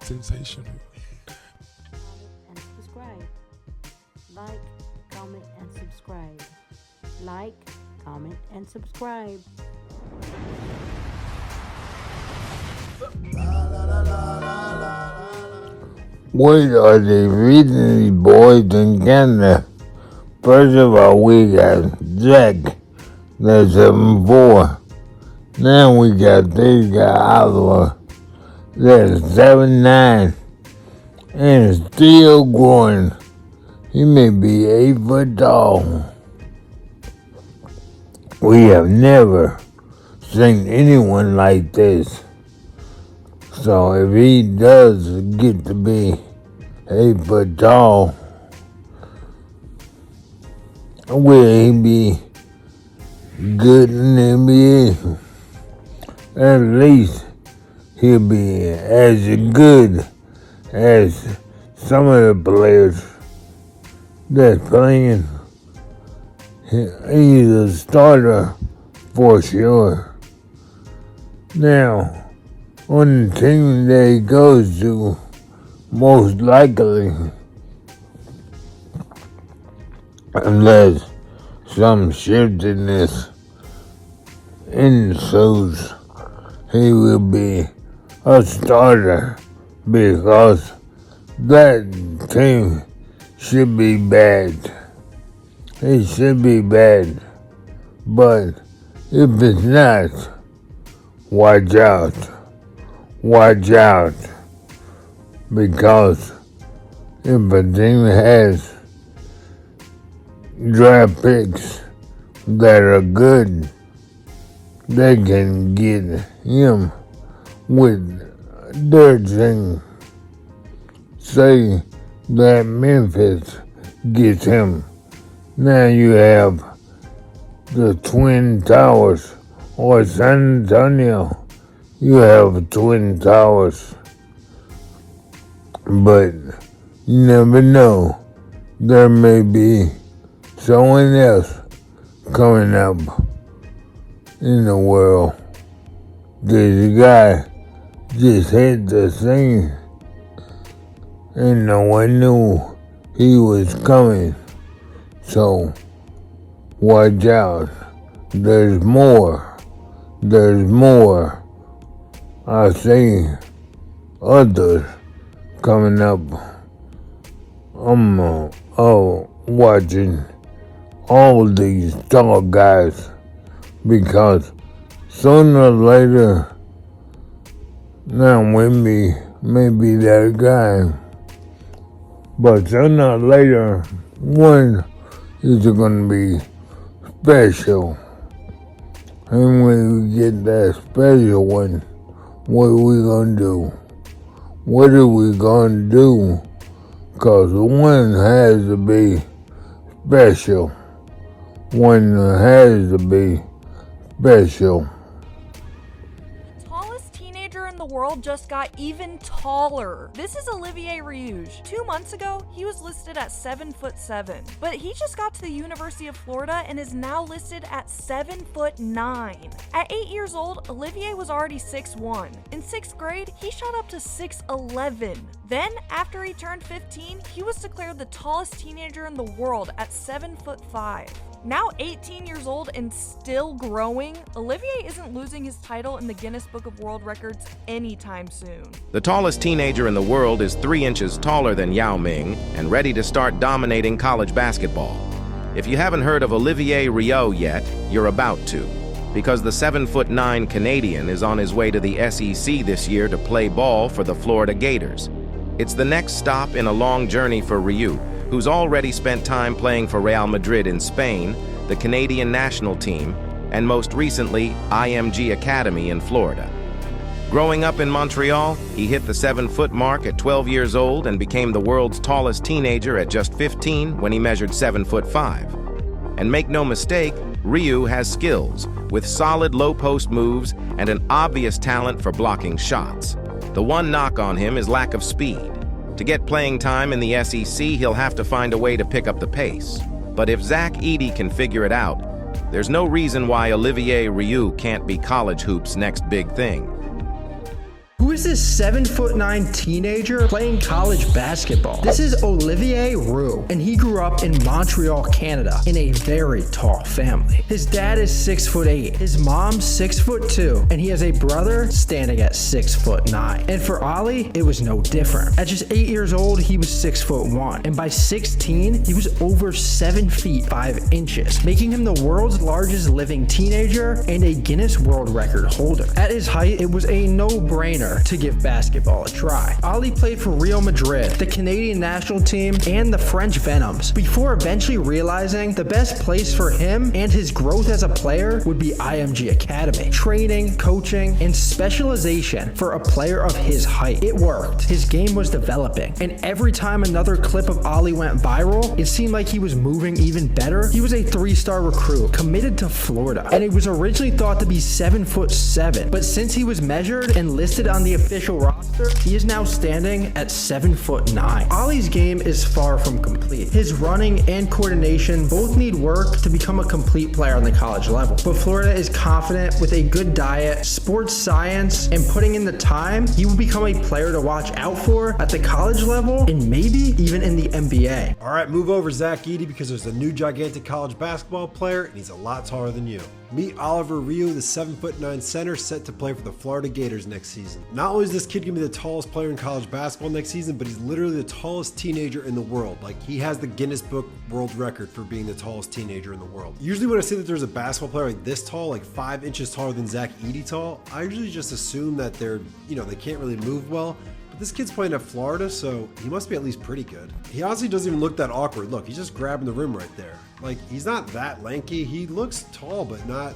Sensational. And subscribe. Like, comment, and subscribe. Like, comment, and subscribe. What are the recently boys in Canada? First of all, we got Jack, that's 7'4". Now we got this guy, Oliver, that's 7'9", and still growing. He may be 8 foot tall. We have never seen anyone like this. So if he does get to be 8 foot tall, will he be good in the NBA? At least he'll be as good as some of the players that's playing. He's a starter for sure. Now, on the team that he goes to, most likely, unless some shiftiness ensues, he will be a starter because that team should be bad. It should be bad. But if it's not, watch out. Watch out. Because if a team has draft picks that are good, they can get him with their team. Say that Memphis gets him. Now you have the Twin Towers, or San Antonio. You have Twin Towers. But you never know. There may be someone else coming up in the world. This guy just hit the scene and no one knew he was coming. So watch out. There's more. There's more. I see others coming up. I'm watching all these tall guys because sooner or later, now Wimby may be that guy, but sooner or later, one is going to be special. And when we get that special one, what are we going to do? What are we going to do? Because one has to be special. One has to be special. Tallest teenager in the world just got even taller. This is Olivier Riouge. 2 months ago, he was listed at 7'7", but he just got to the University of Florida and is now listed at 7'9". At 8 years old, Olivier was already 6'1". In 6th grade, he shot up to 6'11". Then, after he turned 15, he was declared the tallest teenager in the world at 7'5". Now 18 years old and still growing, Olivier isn't losing his title in the Guinness Book of World Records anytime soon. The tallest teenager in the world is 3 inches taller than Yao Ming and ready to start dominating college basketball. If you haven't heard of Olivier Riouge yet, you're about to, because the 7'9" Canadian is on his way to the SEC this year to play ball for the Florida Gators. It's the next stop in a long journey for Riouge, who's already spent time playing for Real Madrid in Spain, the Canadian national team, and most recently, IMG Academy in Florida. Growing up in Montreal, he hit the 7-foot mark at 12 years old and became the world's tallest teenager at just 15 when he measured 7'5". And make no mistake, Riouge has skills, with solid low-post moves and an obvious talent for blocking shots. The one knock on him is lack of speed. To get playing time in the SEC, he'll have to find a way to pick up the pace. But if Zach Edey can figure it out, there's no reason why Olivier Riouge can't be college hoops' next big thing. Who is this 7'9" teenager playing college basketball? This is Olivier Roux, and he grew up in Montreal, Canada, in a very tall family. His dad is 6'8", his mom's 6'2", and he has a brother standing at 6'9". And for Ollie, it was no different. At just 8 years old, he was 6'1", and by 16, he was over 7 feet 5 inches, making him the world's largest living teenager and a Guinness World Record holder. At his height, it was a no-brainer to give basketball a try. Ollie played for Real Madrid, the Canadian national team, and the French Venoms, before eventually realizing the best place for him and his growth as a player would be IMG Academy. Training, coaching, and specialization for a player of his height. It worked. His game was developing, and every time another clip of Ollie went viral, it seemed like he was moving even better. He was a 3-star recruit, committed to Florida, and he was originally thought to be 7'7", but since he was measured and listed on the official roster, he is now standing at 7'9". Ollie's game is far from complete. His running and coordination both need work to become a complete player on the college level, but Florida is confident with a good diet, sports science, and putting in the time, he will become a player to watch out for at the college level and maybe even in the NBA. All right, move over, Zach Edey, because there's a new gigantic college basketball player and he's a lot taller than you. Meet Oliver Roux, the 7'9" center set to play for the Florida Gators next season. Not only is this kid gonna be the tallest player in college basketball next season, but he's literally the tallest teenager in the world. Like, he has the Guinness Book World Record for being the tallest teenager in the world. Usually when I say that there's a basketball player like this tall, like 5 inches taller than Zach Edey tall, I usually just assume that they're, they can't really move well. But this kid's playing at Florida, so he must be at least pretty good. He honestly doesn't even look that awkward. Look, he's just grabbing the rim right there. Like, he's not that lanky. He looks tall, but not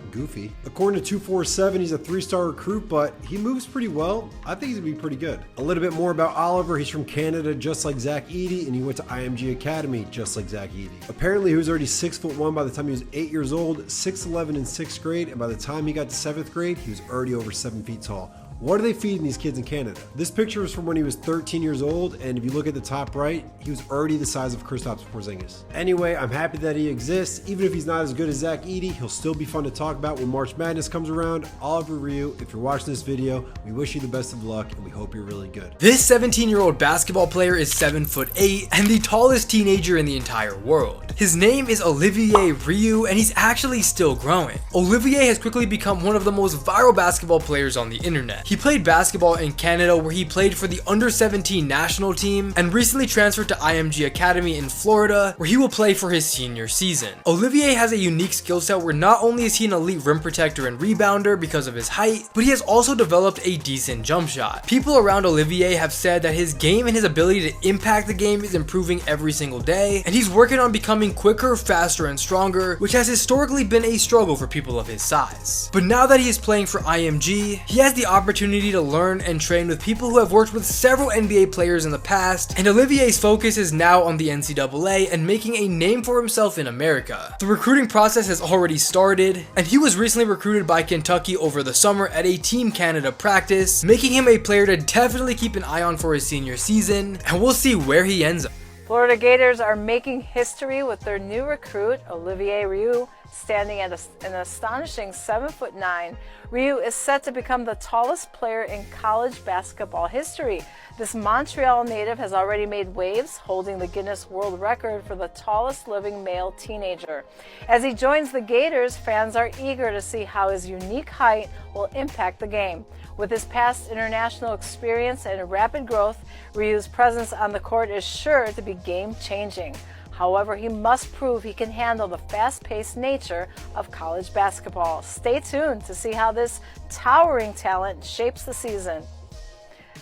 goofy. According to 247, he's a 3-star recruit, but he moves pretty well. I think he's gonna be pretty good. A little bit more about Oliver. He's from Canada, just like Zach Edey, and he went to IMG Academy, just like Zach Edey. Apparently, he was already 6'1" by the time he was 8 years old, 6'11" in 6th grade, and by the time he got to 7th grade, he was already over 7 feet tall. What are they feeding these kids in Canada? This picture was from when he was 13 years old, and if you look at the top right, he was already the size of Kristaps Porzingis. Anyway, I'm happy that he exists. Even if he's not as good as Zach Edey, he'll still be fun to talk about when March Madness comes around. Oliver Roux, if you're watching this video, we wish you the best of luck, and we hope you're really good. This 17-year-old basketball player is 7'8" and the tallest teenager in the entire world. His name is Olivier Roux, and he's actually still growing. Olivier has quickly become one of the most viral basketball players on the internet. He played basketball in Canada, where he played for the under-17 national team, and recently transferred to IMG Academy in Florida, where he will play for his senior season. Olivier has a unique skill set where not only is he an elite rim protector and rebounder because of his height, but he has also developed a decent jump shot. People around Olivier have said that his game and his ability to impact the game is improving every single day, and he's working on becoming quicker, faster, and stronger, which has historically been a struggle for people of his size. But now that he is playing for IMG, he has the opportunity to learn and train with people who have worked with several NBA players in the past, and Olivier's focus is now on the NCAA and making a name for himself in America. The recruiting process has already started, and he was recently recruited by Kentucky over the summer at a Team Canada practice, making him a player to definitely keep an eye on for his senior season, and we'll see where he ends up. Florida Gators are making history with their new recruit, Olivier Roux, standing at an astonishing 7'9". Roux is set to become the tallest player in college basketball history. This Montreal native has already made waves, holding the Guinness World Record for the tallest living male teenager. As he joins the Gators, fans are eager to see how his unique height will impact the game. With his past international experience and rapid growth, Roux's presence on the court is sure to be game-changing. However, he must prove he can handle the fast-paced nature of college basketball. Stay tuned to see how this towering talent shapes the season.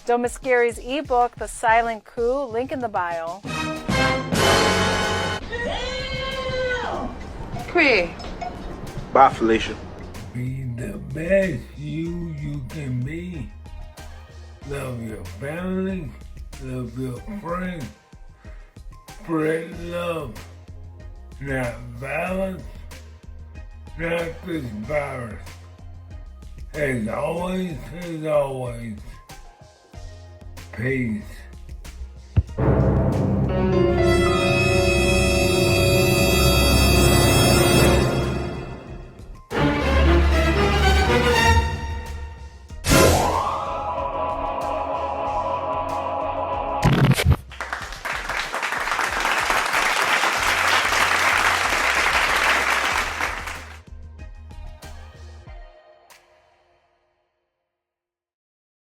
Domascari's ebook, The Silent Coup, link in the bio. Cree. Bye, Felicia. Be the best you can be. Love your family, love your friends. Spread love, not violence, not this virus. As always, peace.